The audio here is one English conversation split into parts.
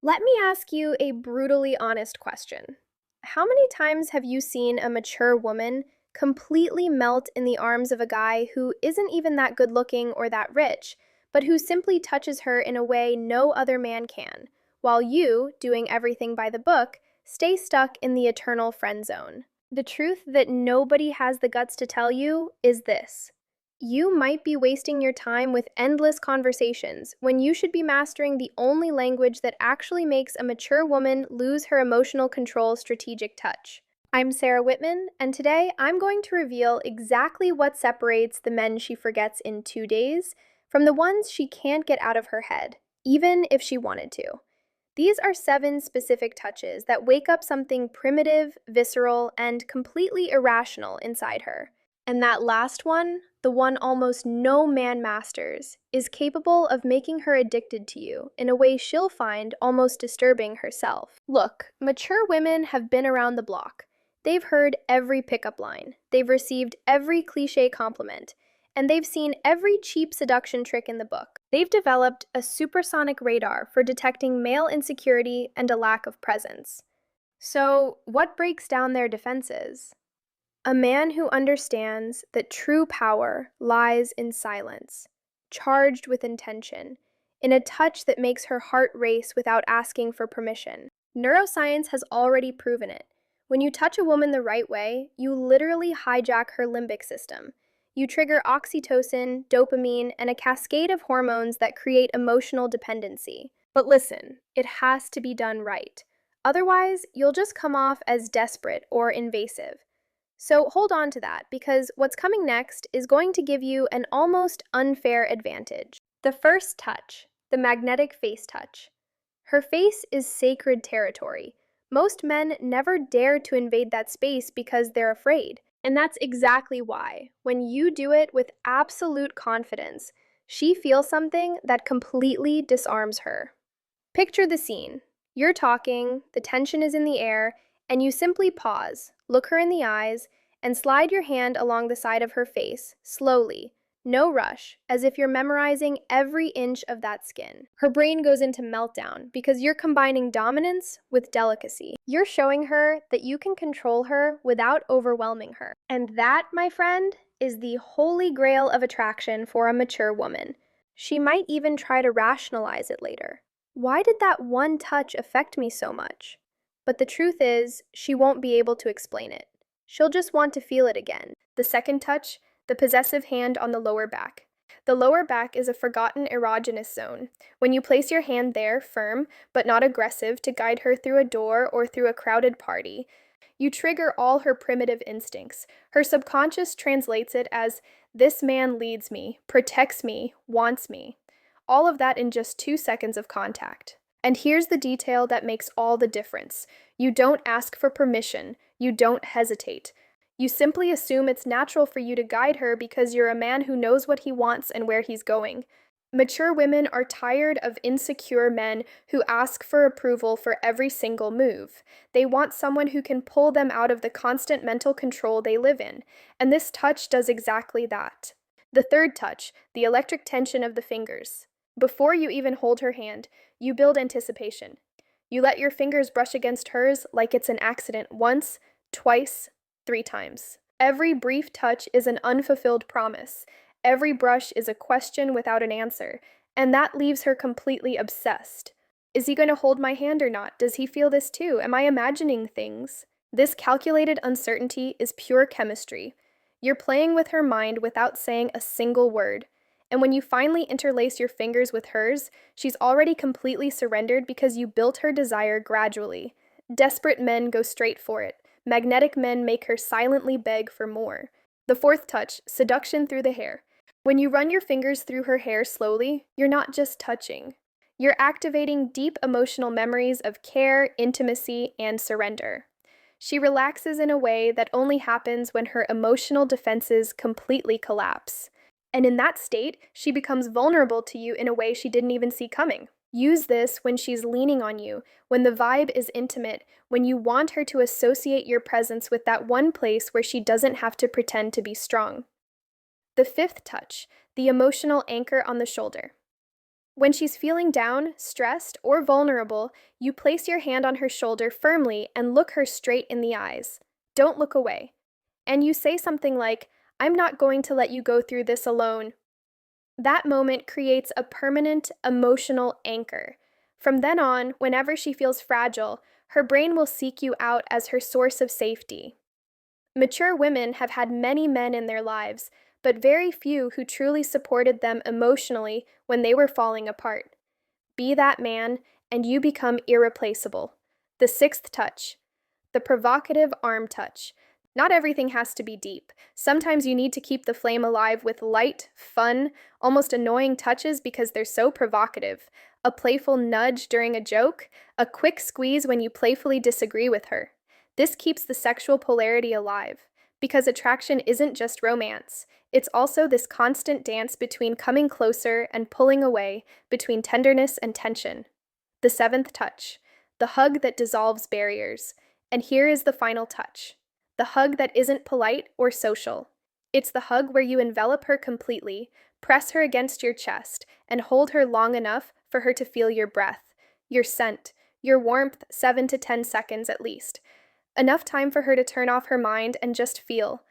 Let me ask you a brutally honest question. How many times have you seen a mature woman completely melt in the arms of a guy who isn't even that good looking or that rich, but who simply touches her in a way no other man can, while you, doing everything by the book, stay stuck in the eternal friend zone? The truth that nobody has the guts to tell you is this: you might be wasting your time with endless conversations when you should be mastering the only language that actually makes a mature woman lose her emotional control strategic touch. I'm Sarah Whitman, and today I'm going to reveal exactly what separates the men she forgets in 2 days from the ones she can't get out of her head, even if she wanted to. These are 7 specific touches that wake up something primitive, visceral, and completely irrational inside her. And that last one, the one almost no man masters, is capable of making her addicted to you in a way she'll find almost disturbing herself. Look, mature women have been around the block. They've heard every pickup line, they've received every cliche compliment, and they've seen every cheap seduction trick in the book. They've developed a supersonic radar for detecting male insecurity and a lack of presence. So, what breaks down their defenses? A man who understands that true power lies in silence, charged with intention, in a touch that makes her heart race without asking for permission. Neuroscience has already proven it. When you touch a woman the right way, you literally hijack her limbic system. You trigger oxytocin, dopamine, and a cascade of hormones that create emotional dependency. But listen, it has to be done right. Otherwise, you'll just come off as desperate or invasive. So hold on to that, because what's coming next is going to give you an almost unfair advantage. The first touch, the magnetic face touch. Her face is sacred territory. Most men never dare to invade that space because they're afraid. And that's exactly why, when you do it with absolute confidence, she feels something that completely disarms her. Picture the scene. You're talking, the tension is in the air, and you simply pause, look her in the eyes, and slide your hand along the side of her face, slowly, no rush, as if you're memorizing every inch of that skin. Her brain goes into meltdown because you're combining dominance with delicacy. You're showing her that you can control her without overwhelming her. And that, my friend, is the holy grail of attraction for a mature woman. She might even try to rationalize it later. Why did that one touch affect me so much? But the truth is, she won't be able to explain it. She'll just want to feel it again. The second touch, the possessive hand on the lower back. The lower back is a forgotten erogenous zone. When you place your hand there, firm, but not aggressive, to guide her through a door or through a crowded party, you trigger all her primitive instincts. Her subconscious translates it as, "This man leads me, protects me, wants me." All of that in just 2 seconds of contact. And here's the detail that makes all the difference. You don't ask for permission. You don't hesitate. You simply assume it's natural for you to guide her because you're a man who knows what he wants and where he's going. Mature women are tired of insecure men who ask for approval for every single move. They want someone who can pull them out of the constant mental control they live in, and this touch does exactly that. The third touch, the electric tension of the fingers. Before you even hold her hand, you build anticipation. You let your fingers brush against hers like it's an accident once, twice, 3 times. Every brief touch is an unfulfilled promise. Every brush is a question without an answer, and that leaves her completely obsessed. Is he going to hold my hand or not? Does he feel this too? Am I imagining things? This calculated uncertainty is pure chemistry. You're playing with her mind without saying a single word. And when you finally interlace your fingers with hers, she's already completely surrendered because you built her desire gradually. Desperate men go straight for it. Magnetic men make her silently beg for more. The fourth touch, seduction through the hair. When you run your fingers through her hair slowly, you're not just touching. You're activating deep emotional memories of care, intimacy, and surrender. She relaxes in a way that only happens when her emotional defenses completely collapse. And in that state, she becomes vulnerable to you in a way she didn't even see coming. Use this when she's leaning on you, when the vibe is intimate, when you want her to associate your presence with that one place where she doesn't have to pretend to be strong. The fifth touch, the emotional anchor on the shoulder. When she's feeling down, stressed, or vulnerable, you place your hand on her shoulder firmly and look her straight in the eyes. Don't look away. And you say something like, "I'm not going to let you go through this alone." That moment creates a permanent emotional anchor. From then on, whenever she feels fragile, her brain will seek you out as her source of safety. Mature women have had many men in their lives, but very few who truly supported them emotionally when they were falling apart. Be that man, and you become irreplaceable. The sixth touch, the provocative arm touch. Not everything has to be deep. Sometimes you need to keep the flame alive with light, fun, almost annoying touches because they're so provocative. A playful nudge during a joke, a quick squeeze when you playfully disagree with her. This keeps the sexual polarity alive, because attraction isn't just romance. It's also this constant dance between coming closer and pulling away, between tenderness and tension. The seventh touch, the hug that dissolves barriers. And here is the final touch, the hug that isn't polite or social. It's the hug where you envelop her completely, press her against your chest, and hold her long enough for her to feel your breath, your scent, your warmth 7 to 10 seconds at least. Enough time for her to turn off her mind and just feel.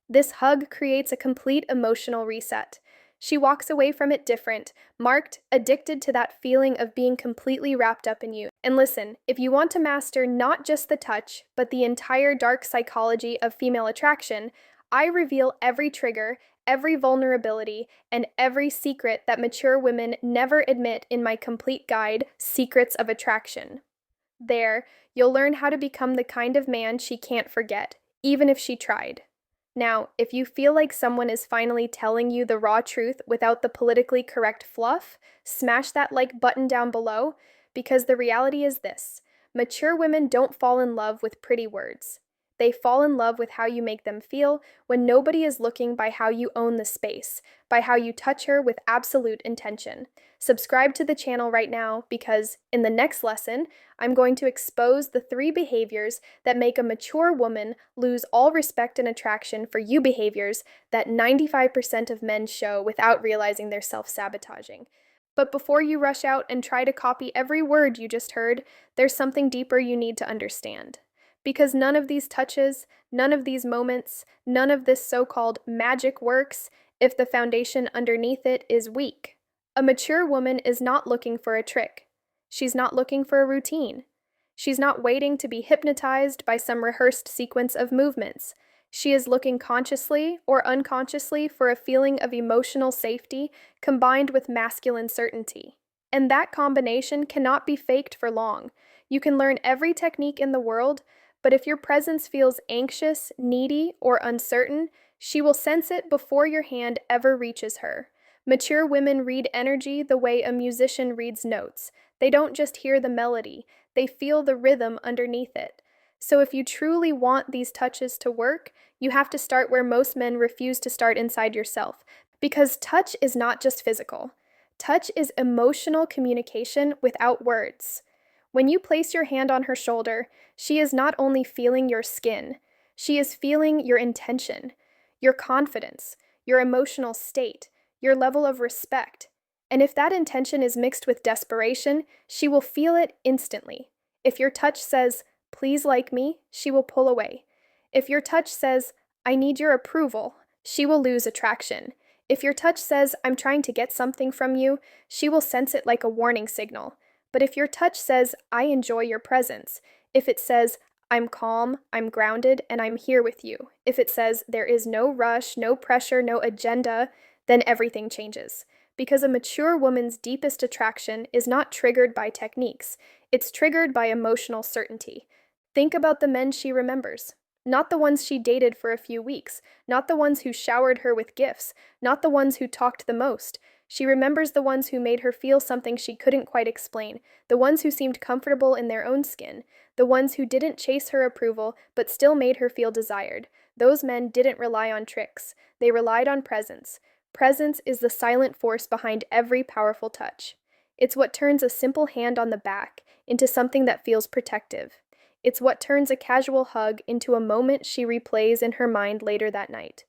This hug creates a complete emotional reset. She walks away from it different, marked, addicted to that feeling of being completely wrapped up in you. And listen, if you want to master not just the touch, but the entire dark psychology of female attraction, I reveal every trigger, every vulnerability, and every secret that mature women never admit in my complete guide, Secrets of Attraction. There, you'll learn how to become the kind of man she can't forget, even if she tried. Now, if you feel like someone is finally telling you the raw truth without the politically correct fluff, smash that like button down below, because the reality is this: mature women don't fall in love with pretty words. They fall in love with how you make them feel when nobody is looking, by how you own the space, by how you touch her with absolute intention. Subscribe to the channel right now because, in the next lesson, I'm going to expose the 3 behaviors that make a mature woman lose all respect and attraction for you, behaviors that 95% of men show without realizing they're self-sabotaging. But before you rush out and try to copy every word you just heard, there's something deeper you need to understand. Because none of these touches, none of these moments, none of this so-called magic works if the foundation underneath it is weak. A mature woman is not looking for a trick. She's not looking for a routine. She's not waiting to be hypnotized by some rehearsed sequence of movements. She is looking consciously or unconsciously for a feeling of emotional safety combined with masculine certainty. And that combination cannot be faked for long. You can learn every technique in the world, but if your presence feels anxious, needy, or uncertain, she will sense it before your hand ever reaches her. Mature women read energy the way a musician reads notes. They don't just hear the melody, they feel the rhythm underneath it. So if you truly want these touches to work, you have to start where most men refuse to start, inside yourself. Because touch is not just physical. Touch is emotional communication without words. When you place your hand on her shoulder, she is not only feeling your skin, she is feeling your intention, your confidence, your emotional state, your level of respect. And if that intention is mixed with desperation, she will feel it instantly. If your touch says, "Please like me," she will pull away. If your touch says, "I need your approval," she will lose attraction. If your touch says, "I'm trying to get something from you," she will sense it like a warning signal. But if your touch says, "I enjoy your presence," if it says, "I'm calm, I'm grounded, and I'm here with you," if it says, "There is no rush, no pressure, no agenda," then everything changes. Because a mature woman's deepest attraction is not triggered by techniques, it's triggered by emotional certainty. Think about the men she remembers. Not the ones she dated for a few weeks, not the ones who showered her with gifts, not the ones who talked the most. She remembers the ones who made her feel something she couldn't quite explain, the ones who seemed comfortable in their own skin, the ones who didn't chase her approval but still made her feel desired. Those men didn't rely on tricks, they relied on presence. Presence is the silent force behind every powerful touch. It's what turns a simple hand on the back into something that feels protective. It's what turns a casual hug into a moment she replays in her mind later that night.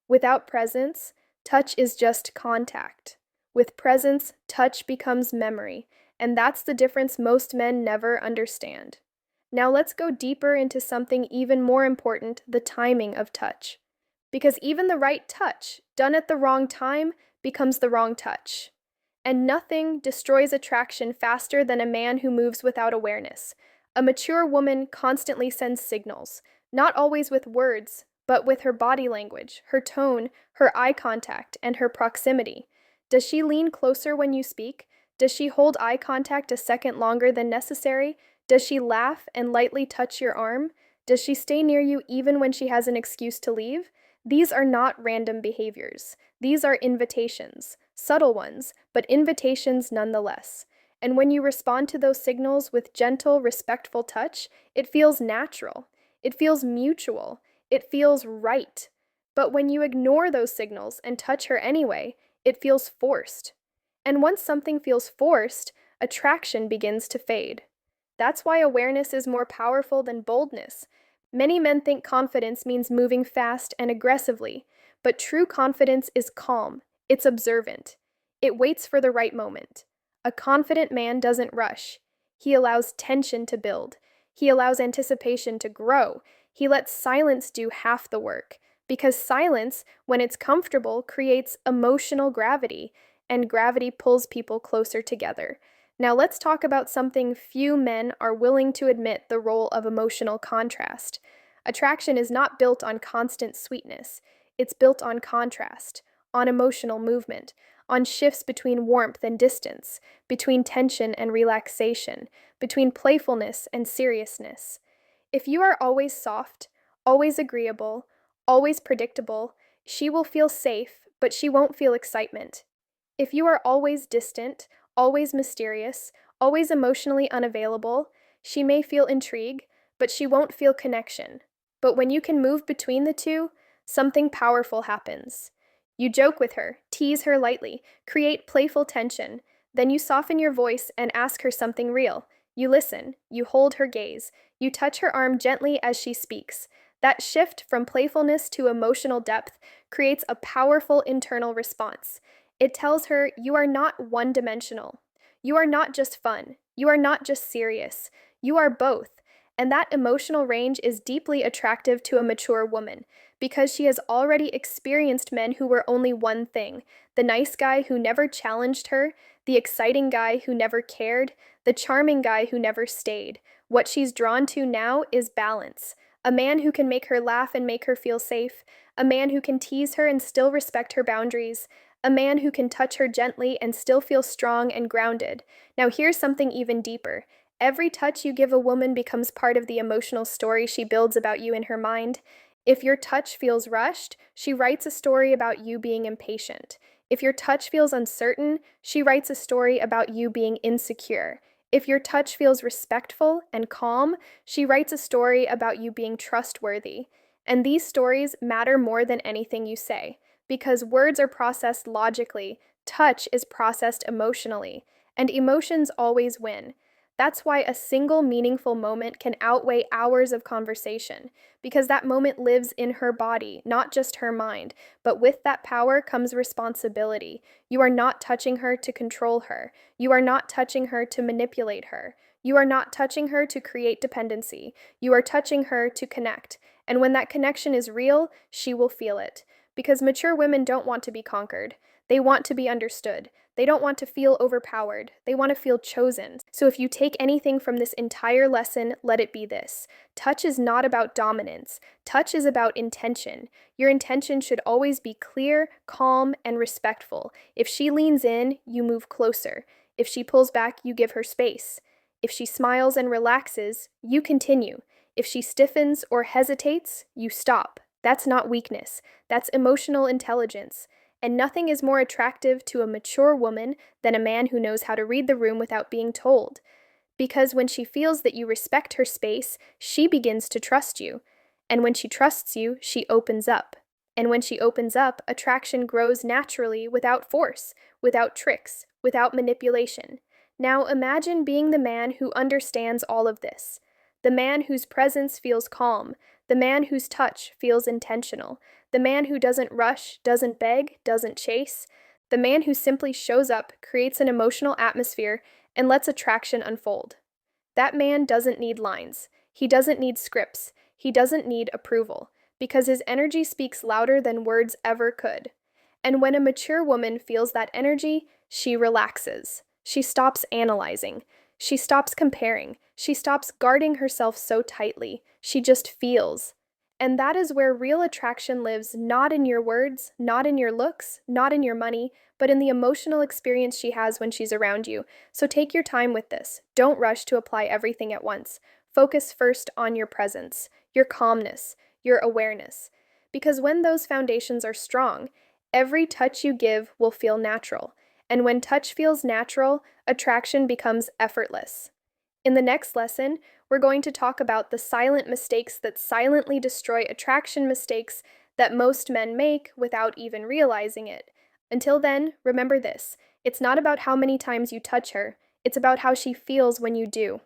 Without presence, touch is just contact. With presence, touch becomes memory, and that's the difference most men never understand. Now let's go deeper into something even more important, the timing of touch. Because even the right touch, done at the wrong time, becomes the wrong touch. And nothing destroys attraction faster than a man who moves without awareness. A mature woman constantly sends signals, not always with words, but with her body language, her tone, her eye contact, and her proximity. Does she lean closer when you speak? Does she hold eye contact a second longer than necessary? Does she laugh and lightly touch your arm? Does she stay near you even when she has an excuse to leave? These are not random behaviors. These are invitations, subtle ones, but invitations nonetheless. And when you respond to those signals with gentle, respectful touch, it feels natural. It feels mutual. It feels right. But when you ignore those signals and touch her anyway, it feels forced. And once something feels forced, attraction begins to fade. That's why awareness is more powerful than boldness. Many men think confidence means moving fast and aggressively, but true confidence is calm, it's observant, it waits for the right moment. A confident man doesn't rush. He allows tension to build. He allows anticipation to grow. He lets silence do half the work. Because silence, when it's comfortable, creates emotional gravity, and gravity pulls people closer together. Now let's talk about something few men are willing to admit, the role of emotional contrast. Attraction is not built on constant sweetness. It's built on contrast, on emotional movement, on shifts between warmth and distance, between tension and relaxation, between playfulness and seriousness. If you are always soft, always agreeable, always predictable, she will feel safe, but she won't feel excitement. If you are always distant, always mysterious, always emotionally unavailable, she may feel intrigue, but she won't feel connection. But when you can move between the two, something powerful happens. You joke with her, tease her lightly, create playful tension. Then you soften your voice and ask her something real. You listen, you hold her gaze, you touch her arm gently as she speaks. That shift from playfulness to emotional depth creates a powerful internal response. It tells her you are not one-dimensional. You are not just fun. You are not just serious. You are both. And that emotional range is deeply attractive to a mature woman because she has already experienced men who were only one thing: the nice guy who never challenged her, the exciting guy who never cared, the charming guy who never stayed. What she's drawn to now is balance. A man who can make her laugh and make her feel safe. A man who can tease her and still respect her boundaries. A man who can touch her gently and still feel strong and grounded. Now here's something even deeper. Every touch you give a woman becomes part of the emotional story she builds about you in her mind. If your touch feels rushed, she writes a story about you being impatient. If your touch feels uncertain, she writes a story about you being insecure. If your touch feels respectful and calm, she writes a story about you being trustworthy. And these stories matter more than anything you say, because words are processed logically, touch is processed emotionally, and emotions always win. That's why a single meaningful moment can outweigh hours of conversation, because that moment lives in her body, not just her mind. But with that power comes responsibility. You are not touching her to control her. You are not touching her to manipulate her. You are not touching her to create dependency. You are touching her to connect. And when that connection is real, she will feel it. Because mature women don't want to be conquered. They want to be understood. They don't want to feel overpowered. They want to feel chosen. So if you take anything from this entire lesson, let it be this: touch is not about dominance. Touch is about intention. Your intention should always be clear, calm, and respectful. If she leans in, you move closer. If she pulls back, you give her space. If she smiles and relaxes, you continue. If she stiffens or hesitates, you stop. That's not weakness. That's emotional intelligence. And nothing is more attractive to a mature woman than a man who knows how to read the room without being told. Because when she feels that you respect her space, she begins to trust you. And when she trusts you, she opens up. And when she opens up, attraction grows naturally without force, without tricks, without manipulation. Now imagine being the man who understands all of this. The man whose presence feels calm, the man whose touch feels intentional, the man who doesn't rush, doesn't beg, doesn't chase, The man who simply shows up, creates an emotional atmosphere, and lets attraction unfold. That man doesn't need lines. He doesn't need scripts. He doesn't need approval, because his energy speaks louder than words ever could. And when a mature woman feels that energy, she relaxes. She stops analyzing. She stops comparing. She stops guarding herself so tightly. She just feels. And that is where real attraction lives, not in your words, not in your looks, not in your money, but in the emotional experience she has when she's around you. So take your time with this. Don't rush to apply everything at once. Focus first on your presence, your calmness, your awareness. Because when those foundations are strong, every touch you give will feel natural. And when touch feels natural, attraction becomes effortless. In the next lesson, we're going to talk about the silent mistakes that silently destroy attraction, mistakes that most men make without even realizing it. Until then, remember this: it's not about how many times you touch her, it's about how she feels when you do.